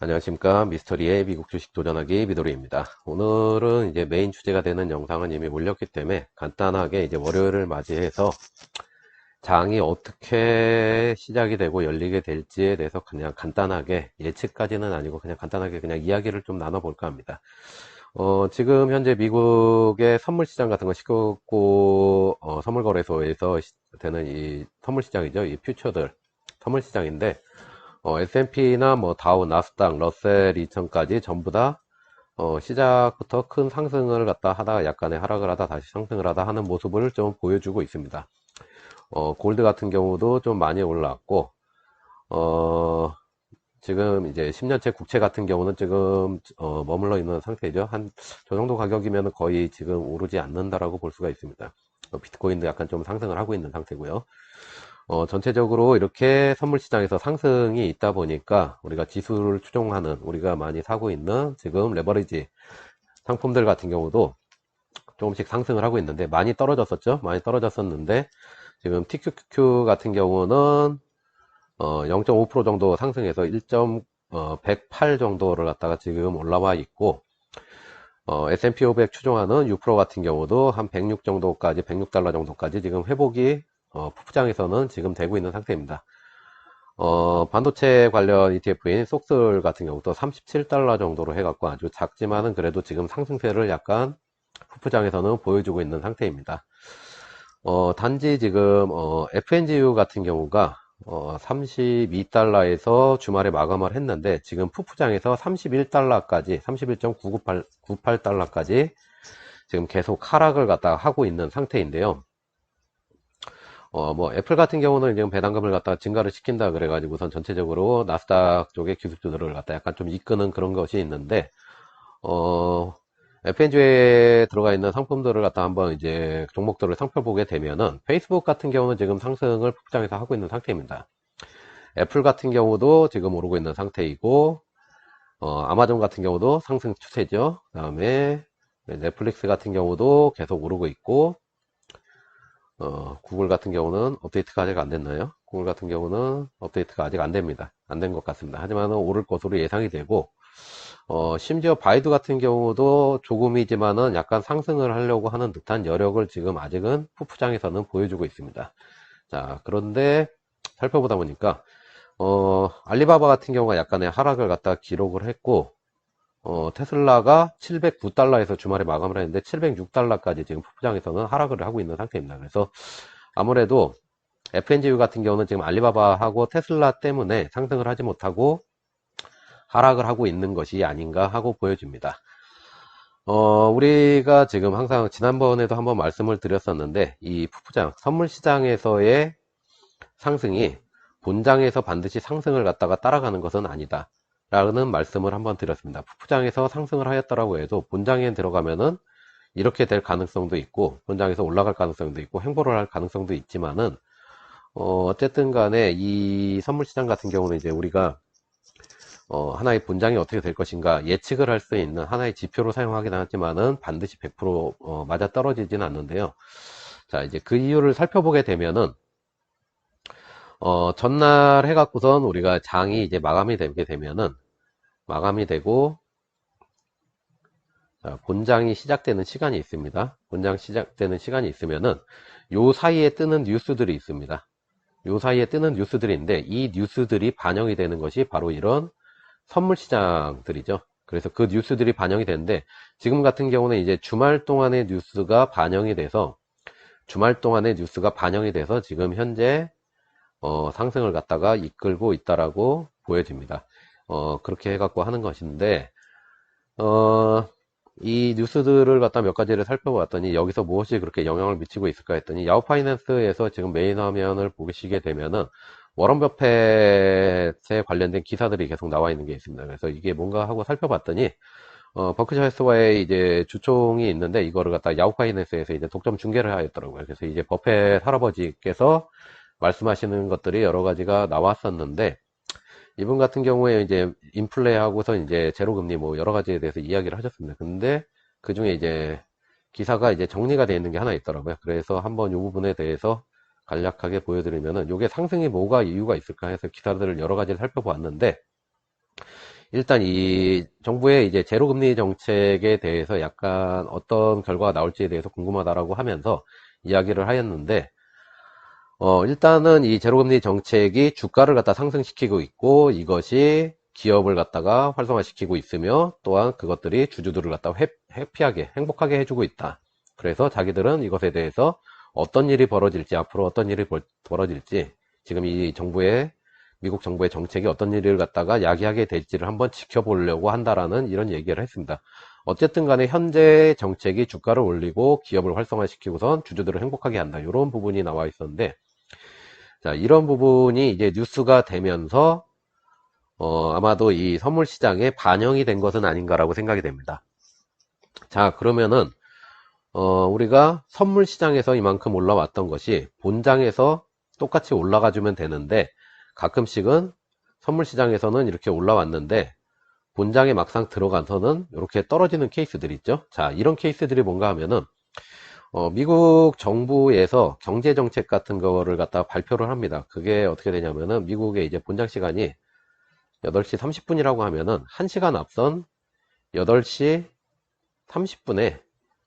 안녕하십니까. 미스터리의 미국 주식 도전하기 미도리입니다. 오늘은 이제 메인 주제가 되는 영상은 이미 올렸기 때문에 간단하게 이제 월요일을 맞이해서 장이 어떻게 시작이 되고 열리게 될지에 대해서 그냥 간단하게 예측까지는 아니고 그냥 간단하게 그냥 이야기를 좀 나눠볼까 합니다. 지금 현재 미국의 선물 시장 같은 거 시끄럽고 선물 거래소에서 되는 이 선물 시장이죠. 이 퓨처들 선물 시장인데 S&P나 뭐 다우, 나스닥, 러셀 2000까지 전부 다 시작부터 큰 상승을 갖다 하다가 약간의 하락을 하다 다시 상승을 하다 하는 모습을 좀 보여주고 있습니다. 골드 같은 경우도 좀 많이 올라왔고 지금 이제 10년째 국채 같은 경우는 지금 머물러 있는 상태죠. 한 저 정도 가격이면 거의 지금 오르지 않는다라고 볼 수가 있습니다. 비트코인도 약간 좀 상승을 하고 있는 상태고요. 전체적으로 이렇게 선물 시장에서 상승이 있다 보니까 우리가 지수를 추종하는 우리가 많이 사고 있는 지금 레버리지 상품들 같은 경우도 조금씩 상승을 하고 있는데 많이 떨어졌었죠. 많이 떨어졌었는데 지금 TQQQ 같은 경우는 0.5% 정도 상승해서 1.108 정도를 갖다가 지금 올라와 있고 S&P 500 추종하는 6% 같은 경우도 한 106 정도까지 106달러 정도까지 지금 회복이 푸푸장에서는 지금 되고 있는 상태입니다. 반도체 관련 ETF인 속슬 같은 경우도 37달러 정도로 해갖고 아주 작지만은 그래도 지금 상승세를 약간 푸푸장에서는 보여주고 있는 상태입니다. 단지 지금 FNGU 같은 경우가 32달러에서 주말에 마감을 했는데 지금 푸푸장에서 31달러까지 31.998달러까지 지금 계속 하락을 갖다가 하고 있는 상태인데요. 뭐 애플 같은 경우는 지금 배당금을 갖다가 증가를 시킨다 그래가지고선 전체적으로 나스닥 쪽의 기술주들을 갖다 약간 좀 이끄는 그런 것이 있는데 FNG에 들어가 있는 상품들을 갖다 한번 이제 종목들을 살펴보게 되면은 페이스북 같은 경우는 지금 상승을 폭장해서 하고 있는 상태입니다. 애플 같은 경우도 지금 오르고 있는 상태이고 아마존 같은 경우도 상승 추세죠. 그 다음에 넷플릭스 같은 경우도 계속 오르고 있고 구글 같은 경우는 업데이트가 아직 안 됐나요? 구글 같은 경우는 업데이트가 아직 안 됩니다. 안 된 것 같습니다. 하지만 오를 것으로 예상이 되고 심지어 바이두 같은 경우도 조금이지만은 약간 상승을 하려고 하는 듯한 여력을 지금 아직은 푸푸장에서는 보여주고 있습니다. 자, 그런데 살펴보다 보니까 알리바바 같은 경우가 약간의 하락을 갖다 기록을 했고 테슬라가 709달러에서 주말에 마감을 했는데 706달러까지 지금 푸푸장에서는 하락을 하고 있는 상태입니다. 그래서 아무래도 FNGU 같은 경우는 지금 알리바바하고 테슬라 때문에 상승을 하지 못하고 하락을 하고 있는 것이 아닌가 하고 보여집니다. 우리가 지금 항상 지난번에도 한번 말씀을 드렸었는데 이 푸푸장 선물시장에서의 상승이 본장에서 반드시 상승을 갖다가 따라가는 것은 아니다 라는 말씀을 한번 드렸습니다. 푸푸장에서 상승을 하였더라고 해도 본장에 들어가면은 이렇게 될 가능성도 있고 본장에서 올라갈 가능성도 있고 횡보를 할 가능성도 있지만은 어쨌든 간에 이 선물시장 같은 경우는 이제 우리가 하나의 본장이 어떻게 될 것인가 예측을 할 수 있는 하나의 지표로 사용하긴 하지만은 반드시 100% 맞아 떨어지지는 않는데요. 자, 이제 그 이유를 살펴보게 되면은 전날 해갖고선 우리가 장이 이제 마감이 되게 되면은 마감이 되고 자, 본장이 시작되는 시간이 있습니다. 본장 시작되는 시간이 있으면은 요 사이에 뜨는 뉴스들이 있습니다. 요 사이에 뜨는 뉴스들인데 이 뉴스들이 반영이 되는 것이 바로 이런 선물 시장들이죠. 그래서 그 뉴스들이 반영이 되는데 지금 같은 경우는 이제 주말 동안의 뉴스가 반영이 돼서 지금 현재 상승을 갖다가 이끌고 있다라고 보여집니다. 그렇게 해갖고 하는 것인데 이 뉴스들을 갖다 몇 가지를 살펴봤더니 여기서 무엇이 그렇게 영향을 미치고 있을까 했더니 야후 파이낸스에서 지금 메인 화면을 보시게 되면은 워런 버펫에 관련된 기사들이 계속 나와 있는 게 있습니다. 그래서 이게 뭔가 하고 살펴봤더니 버크셔 해스와의 이제 주총이 있는데 이거를 갖다 야후 파이낸스에서 이제 독점 중계를 하였더라고요. 그래서 이제 버펫 할아버지께서 말씀하시는 것들이 여러 가지가 나왔었는데 이분 같은 경우에 이제 인플레하고서 이제 제로금리 뭐 여러 가지에 대해서 이야기를 하셨습니다. 근데 그 중에 이제 기사가 이제 정리가 되어 있는 게 하나 있더라고요. 그래서 한번 이 부분에 대해서 간략하게 보여드리면은 이게 상승이 뭐가 이유가 있을까 해서 기사들을 여러 가지를 살펴보았는데 일단 이 정부의 이제 제로금리 정책에 대해서 약간 어떤 결과가 나올지에 대해서 궁금하다라고 하면서 이야기를 하였는데, 일단은 이 제로금리 정책이 주가를 갖다 상승시키고 있고, 이것이 기업을 갖다가 활성화시키고 있으며, 또한 그것들이 주주들을 갖다가 해피하게, 행복하게 해주고 있다. 그래서 자기들은 이것에 대해서 어떤 일이 벌어질지, 앞으로 어떤 일이 벌어질지, 지금 이 정부의, 미국 정부의 정책이 어떤 일을 갖다가 야기하게 될지를 한번 지켜보려고 한다라는 이런 얘기를 했습니다. 어쨌든 간에 현재 정책이 주가를 올리고 기업을 활성화시키고선 주주들을 행복하게 한다. 이런 부분이 나와 있었는데, 자, 이런 부분이 이제 뉴스가 되면서 아마도 이 선물 시장에 반영이 된 것은 아닌가라고 생각이 됩니다. 자, 그러면은 우리가 선물 시장에서 이만큼 올라왔던 것이 본장에서 똑같이 올라가 주면 되는데, 가끔씩은 선물 시장에서는 이렇게 올라왔는데 본장에 막상 들어가서는 이렇게 떨어지는 케이스들이 있죠. 자, 이런 케이스들이 뭔가 하면은 미국 정부에서 경제정책 같은 거를 갖다 발표를 합니다. 그게 어떻게 되냐면은 미국의 이제 본장 시간이 8시 30분이라고 하면은 1시간 앞선 8시 30분에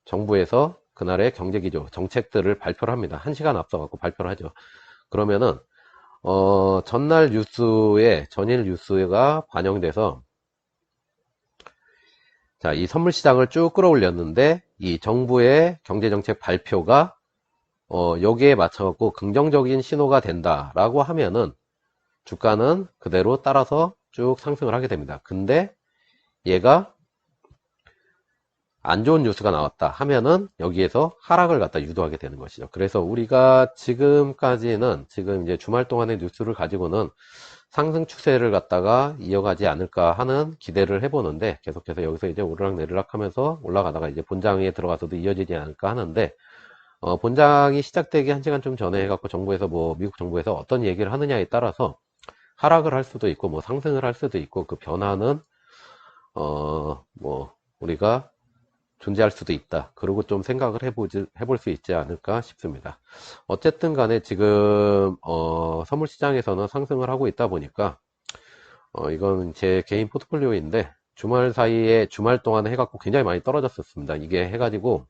정부에서 그날의 경제기조, 정책들을 발표를 합니다. 1시간 앞서 갖고 발표를 하죠. 그러면은 전날 뉴스에, 전일 뉴스가 반영돼서, 자, 이 선물시장을 쭉 끌어올렸는데, 이 정부의 경제정책 발표가, 여기에 맞춰갖고 긍정적인 신호가 된다라고 하면은, 주가는 그대로 따라서 쭉 상승을 하게 됩니다. 근데, 얘가 안 좋은 뉴스가 나왔다 하면은, 여기에서 하락을 갖다 유도하게 되는 것이죠. 그래서 우리가 지금까지는, 지금 이제 주말 동안의 뉴스를 가지고는, 상승 추세를 갖다가 이어가지 않을까 하는 기대를 해보는데, 계속해서 여기서 이제 오르락내리락 하면서 올라가다가 이제 본장에 들어가서도 이어지지 않을까 하는데, 본장이 시작되기 1시간 좀 전에 해갖고 정부에서 미국 정부에서 어떤 얘기를 하느냐에 따라서 하락을 할 수도 있고, 상승을 할 수도 있고, 그 변화는, 우리가 존재할 수도 있다. 그리고 좀 생각을 해볼 수 있지 않을까 싶습니다. 어쨌든 간에 지금, 선물 시장에서는 상승을 하고 있다 보니까, 이건 제 개인 포트폴리오인데, 주말 사이에, 주말 동안 해갖고 굉장히 많이 떨어졌었습니다. 이게 해가지고,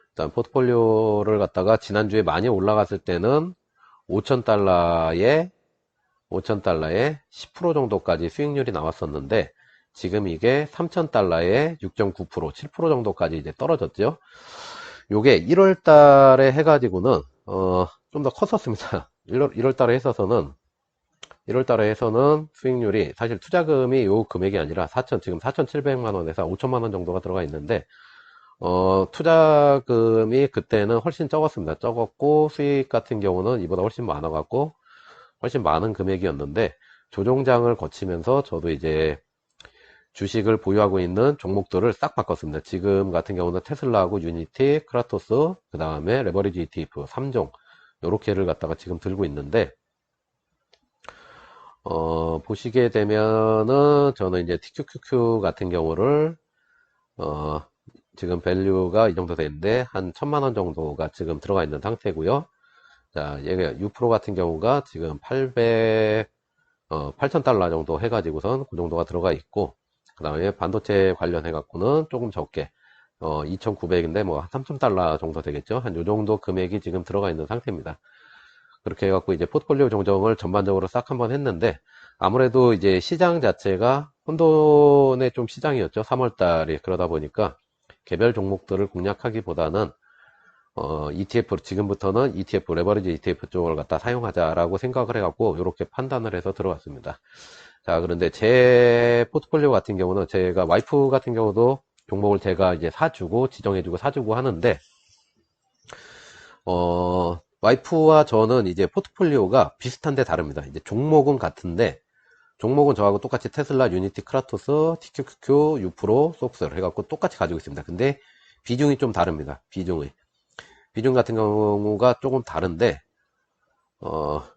일단 포트폴리오를 갖다가 지난주에 많이 올라갔을 때는 5,000달러에 10% 정도까지 수익률이 나왔었는데, 지금 이게 3,000달러에 6.9%, 7% 정도까지 이제 떨어졌죠. 요게 1월 달에 해가지고는, 좀 더 컸었습니다. 1월 달에 했어서는, 1월 달에 해서는 수익률이, 사실 투자금이 요 금액이 아니라 지금 4,700만원에서 5천만원 정도가 들어가 있는데, 투자금이 그때는 훨씬 적었습니다. 적었고, 수익 같은 경우는 이보다 훨씬 많아갖고, 훨씬 많은 금액이었는데, 조정장을 거치면서 저도 이제 주식을 보유하고 있는 종목들을 싹 바꿨습니다. 지금 같은 경우는 테슬라하고 유니티, 크라토스, 그 다음에 레버리지 ETF 3종, 요렇게를 갖다가 지금 들고 있는데, 보시게 되면은, 저는 이제 TQQQ 같은 경우를, 지금 밸류가 이 정도 되는데, 한 1,000만원 정도가 지금 들어가 있는 상태고요. 자, 얘가 6% 같은 경우가 지금 8,000달러 정도 해가지고선 그 정도가 들어가 있고, 그 다음에 반도체 관련해갖고는 조금 적게, 2,900인데 뭐 3,000달러 정도 되겠죠. 한 요 정도 금액이 지금 들어가 있는 상태입니다. 그렇게 해갖고 이제 포트폴리오 조정을 전반적으로 싹 한번 했는데, 아무래도 이제 시장 자체가 혼돈의 좀 시장이었죠. 3월달에. 그러다 보니까 개별 종목들을 공략하기보다는 ETF, 지금부터는 ETF, 레버리지 ETF 쪽을 갖다 사용하자라고 생각을 해갖고, 이렇게 판단을 해서 들어왔습니다. 자, 그런데 제 포트폴리오 같은 경우는 제가 와이프 같은 경우도 종목을 제가 이제 사주고, 지정해주고 사주고 하는데, 와이프와 저는 이제 포트폴리오가 비슷한데 다릅니다. 이제 종목은 같은데, 종목은 저하고 똑같이 테슬라, 유니티, 크라토스, TQQQ, 6%, 속스를 해갖고 똑같이 가지고 있습니다. 근데 비중이 좀 다릅니다. 비중 같은 경우가 조금 다른데,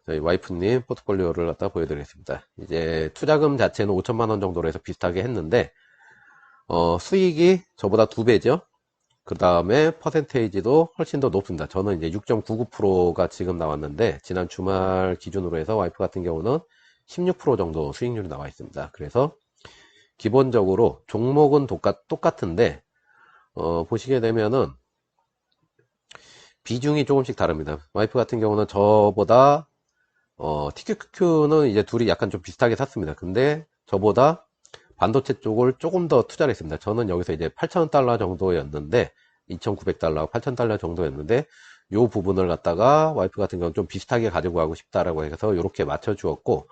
저희 와이프님 포트폴리오를 갖다 보여드리겠습니다. 이제 투자금 자체는 5천만원 정도로 해서 비슷하게 했는데, 수익이 저보다 2배죠. 그 다음에 퍼센테이지도 훨씬 더 높습니다. 저는 이제 6.99%가 지금 나왔는데, 지난 주말 기준으로 해서 와이프 같은 경우는 16% 정도 수익률이 나와 있습니다. 그래서 기본적으로 종목은 똑같은데 보시게 되면은 비중이 조금씩 다릅니다. 와이프 같은 경우는 저보다 TQQ는 이제 둘이 약간 좀 비슷하게 샀습니다. 근데 저보다 반도체 쪽을 조금 더 투자를 했습니다. 저는 여기서 이제 8,000달러 정도였는데 2,900달러, 8,000달러 정도였는데 요 부분을 갖다가 와이프 같은 경우는 좀 비슷하게 가지고 가고 싶다라고 해서 이렇게 맞춰 주었고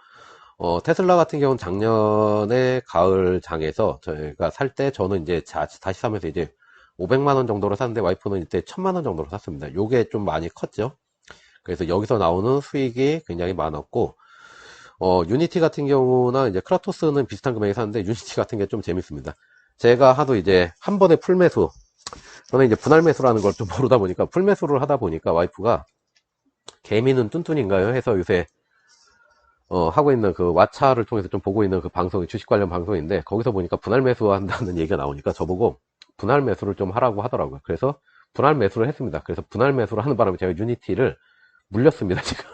테슬라 같은 경우는 작년에 가을 장에서 저희가 살 때 저는 이제 다시 사면서 이제 500만원 정도로 샀는데 와이프는 이때 1000만원 정도로 샀습니다. 요게 좀 많이 컸죠. 그래서 여기서 나오는 수익이 굉장히 많았고 유니티 같은 경우나 이제 크라토스는 비슷한 금액에 샀는데 유니티 같은 게 좀 재밌습니다. 제가 하도 이제 한 번에 풀매수, 저는 이제 분할 매수라는 걸 좀 모르다 보니까 풀매수를 하다 보니까 와이프가 개미는 뚠뚠인가요? 해서 요새 하고 있는 그 왓챠를 통해서 좀 보고 있는 그 방송이 주식 관련 방송인데 거기서 보니까 분할 매수 한다는 얘기가 나오니까 저보고 분할 매수를 좀 하라고 하더라고요. 그래서 분할 매수를 했습니다. 그래서 분할 매수를 하는 바람에 제가 유니티를 물렸습니다. 지금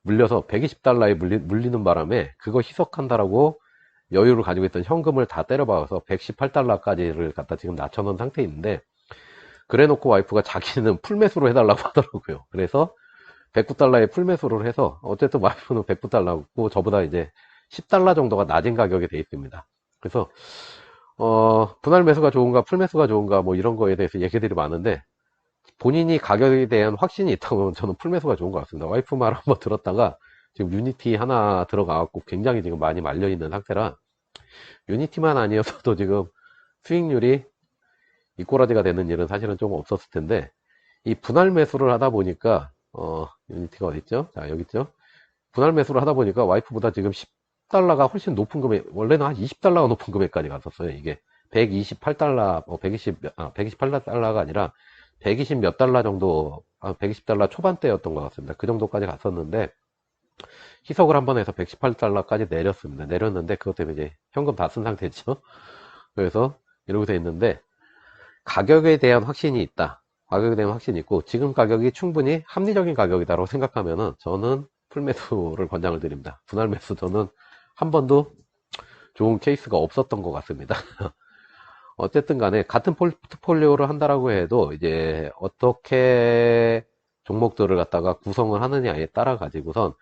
물려서 120달러에 물리는 바람에 그거 희석한다라고 여유를 가지고 있던 현금을 다 때려박아서 118달러까지를 갖다 지금 낮춰놓은 상태에 있는데 그래 놓고 와이프가 자기는 풀매수로 해달라고 하더라고요. 그래서 109달러에 풀매수를 해서 어쨌든 와이프는 109달러고 저보다 이제 10달러 정도가 낮은 가격에 돼 있습니다. 그래서 분할 매수가 좋은가 풀매수가 좋은가 뭐 이런 거에 대해서 얘기들이 많은데 본인이 가격에 대한 확신이 있다면 저는 풀매수가 좋은 것 같습니다. 와이프 말 한번 들었다가 지금 유니티 하나 들어가갖고 굉장히 지금 많이 말려있는 상태라 유니티만 아니었어도 지금 수익률이 이꼬라지가 되는 일은 사실은 좀 없었을 텐데 이 분할 매수를 하다 보니까 유니티가 어딨죠? 자 여기 있죠? 분할 매수를 하다 보니까 와이프보다 지금 10달러가 훨씬 높은 금액, 원래는 한 20달러가 높은 금액까지 갔었어요. 이게 128달러, 128달러가 아니라 120 몇 달러 정도, 120달러 초반대였던 것 같습니다. 그 정도까지 갔었는데 희석을 한번 해서 118달러까지 내렸습니다. 내렸는데 그것 때문에 이제 현금 다 쓴 상태죠. 그래서 이러고 돼 있는데 가격에 대한 확신이 있다. 가격에 대한 확신이 있고 지금 가격이 충분히 합리적인 가격이다라고 생각하면은 저는 풀매수를 권장을 드립니다. 분할 매수 저는 한 번도 좋은 케이스가 없었던 것 같습니다. 어쨌든 간에 같은 포트폴리오를 한다라고 해도 이제 어떻게 종목들을 갖다가 구성을 하느냐에 따라 가지고선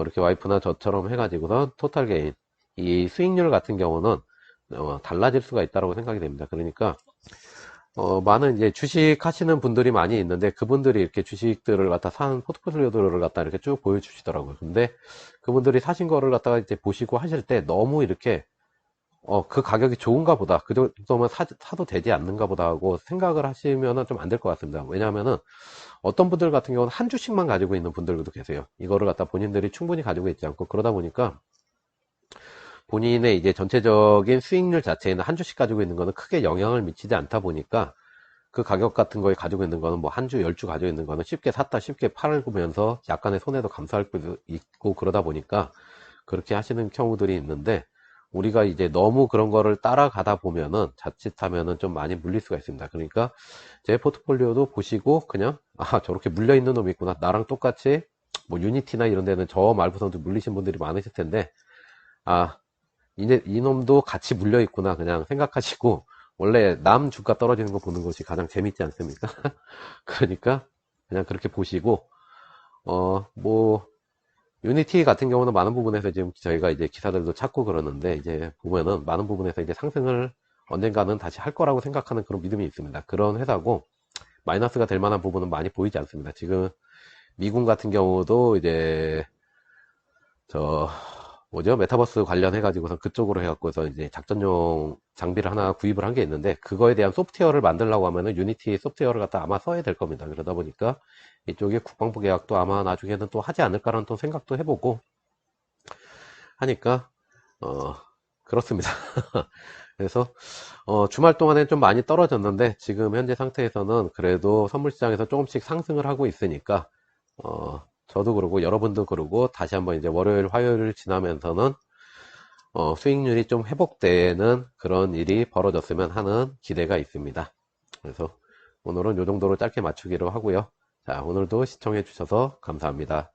이렇게 와이프나 저처럼 해가지고선 토탈 게인 이 수익률 같은 경우는 달라질 수가 있다고 생각이 됩니다. 그러니까 많은 이제 주식 하시는 분들이 많이 있는데 그분들이 이렇게 주식들을 갖다 산 포트폴리오들을 갖다 이렇게 쭉 보여주시더라고요. 근데 그분들이 사신 거를 갖다가 이제 보시고 하실 때 너무 이렇게 그 가격이 좋은가 보다. 그 정도면 사도 되지 않는가 보다 하고 생각을 하시면은 좀 안 될 것 같습니다. 왜냐하면은 어떤 분들 같은 경우는 한 주씩만 가지고 있는 분들도 계세요. 이거를 갖다 본인들이 충분히 가지고 있지 않고 그러다 보니까 본인의 이제 전체적인 수익률 자체에는 한 주씩 가지고 있는 거는 크게 영향을 미치지 않다 보니까 그 가격 같은 거에 가지고 있는 거는 뭐 한 주, 10주 가지고 있는 거는 쉽게 샀다 쉽게 팔면서 약간의 손해도 감수할 수 있고 그러다 보니까 그렇게 하시는 경우들이 있는데 우리가 이제 너무 그런 거를 따라가다 보면은 자칫하면은 좀 많이 물릴 수가 있습니다. 그러니까 제 포트폴리오도 보시고 그냥 저렇게 물려 있는 놈이 있구나. 나랑 똑같이 뭐 유니티나 이런 데는 저 말고서도 물리신 분들이 많으실 텐데 이놈도 같이 물려 있구나 그냥 생각하시고 원래 남 주가 떨어지는 거 보는 것이 가장 재밌지 않습니까? 그러니까 그냥 그렇게 보시고 뭐 유니티 같은 경우는 많은 부분에서 지금 저희가 이제 기사들도 찾고 그러는데 이제 보면은 많은 부분에서 이제 상승을 언젠가는 다시 할 거라고 생각하는 그런 믿음이 있습니다. 그런 회사고 마이너스가 될 만한 부분은 많이 보이지 않습니다. 지금 미군 같은 경우도 이제 메타버스 관련해 가지고서 그쪽으로 해갖고서 이제 작전용 장비를 하나 구입을 한 게 있는데 그거에 대한 소프트웨어를 만들려고 하면은 유니티 소프트웨어를 갖다 아마 써야 될 겁니다. 그러다 보니까 이쪽에 국방부 계약도 아마 나중에는 또 하지 않을까라는 또 생각도 해보고 하니까 그렇습니다. 그래서 주말 동안에 좀 많이 떨어졌는데 지금 현재 상태에서는 그래도 선물시장에서 조금씩 상승을 하고 있으니까 저도 그러고 여러분도 그러고 다시 한번 이제 월요일 화요일을 지나면서는 수익률이 좀 회복되는 그런 일이 벌어졌으면 하는 기대가 있습니다. 그래서 오늘은 이 정도로 짧게 맞추기로 하고요. 자, 오늘도 시청해 주셔서 감사합니다.